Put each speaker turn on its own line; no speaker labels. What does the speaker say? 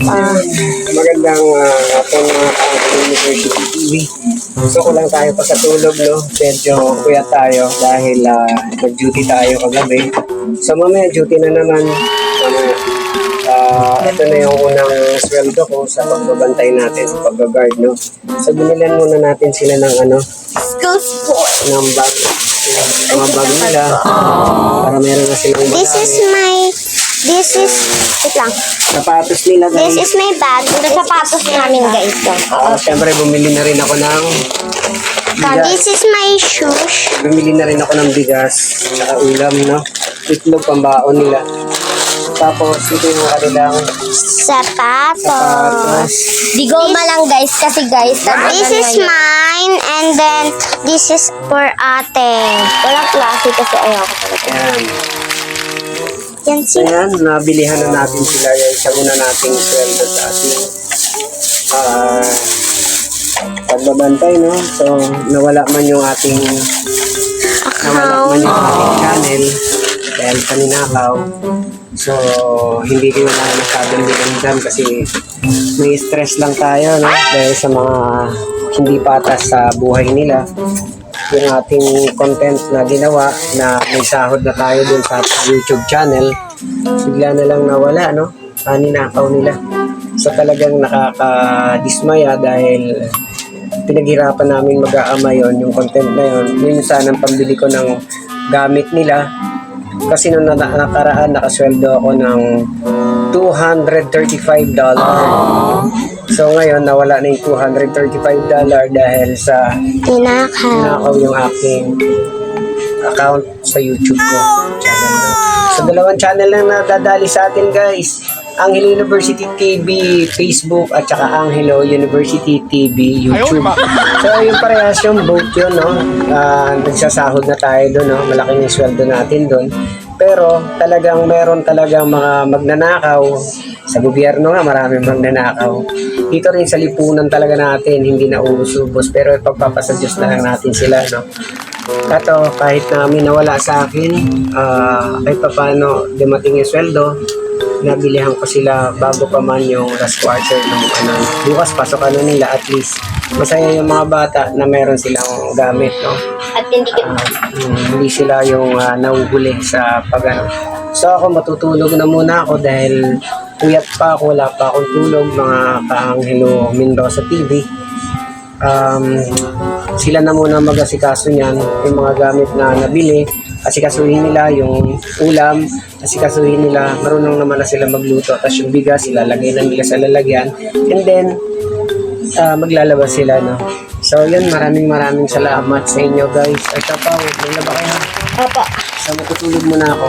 Magandang hapon mga ka-University TV. Gusto ko lang tayo pa sa tulog, no? Medyo kuyat tayo dahil nag-duty tayo kagabi. So mamaya duty na naman. Ito na yung unang sweldo ko sa pagbabantay natin sa pag-guard, no? So binilan muna natin sila ng
School sport.
ng bag. Mga bag nila. Para meron na silang
This is wait lang.
sapatos nila, guys.
This is my bag. Ito sapatos namin, guys.
Siyempre bumili na rin ako ng
This is my shoes.
bumili na rin ako ng bigas tsaka ulam, no? Itlog, pambaon nila. Tapos, ito yung kanilang
Sapatos.
sapatos.
Di goma lang guys, kasi guys,
This is mine, and then this is for ate.
walang klase kasi ayaw ko talaga.
Ayan.
Yan si
Ayan, nabilihan na natin sila. Yan sa una nating sweldo sa ating pagbabantay, no? So, nawala man yung ating channel dahil sa ninakaw. So, hindi ko na masyadong binandan kasi may stress lang tayo, no? Dahil sa mga hindi patas sa buhay nila. Yung ating content na ginawa na may sahod na tayo dun sa YouTube channel, bigla na lang nawala, no? Ninakaw nila. So, talagang nakakadismaya dahil pinaghirapan namin mag-aama yon, yung content na yon. Yun sanang pambili ko ng gamit nila. Kasi nung nakaraan, nakasweldo ako ng $235. So ngayon, nawala na yung $235 dahil sa
ninakaw.
ninakaw yung aking account sa YouTube ko. Channel na. So dalawang channel lang nadadali sa atin, guys. Angelo University TV Facebook at saka Angelo University TV YouTube. So yung parehas yung both yun, no? Nagsasahod na tayo doon, no? Malaking yung sweldo natin doon. Pero talagang meron talagang mga magnanakaw. Sa gobyerno nga, maraming magnanakaw. Dito rin sa lipunan talaga natin, hindi na uusubos. Pero pagpapasa Diyos na lang natin sila, no? Kato, kahit na nawala sa akin, kahit pa paano dumating yung sweldo, nabilihan ko sila bago pa man yung last quarter ng bukas pasok nila, at least masaya yung mga bata na meron silang gamit, no?
At
Hindi sila yung nahuhuli sa So ako matutulog na muna ako dahil puyat pa ako, wala pa akong tulog, mga ka-Angelo Mendoza TV. Sila na muna mag-asikaso niyan, yung mga gamit na nabili, asikasuhin nila yung ulam, asikasuhin nila, marunong naman na sila magluto, tapos yung bigas, ilalagay na nila sa lalagyan, and then, maglalabas sila, no? So, yun, maraming salamat sa inyo, guys. At pa, may laba kayo.
Opo.
So, matutulog muna ako.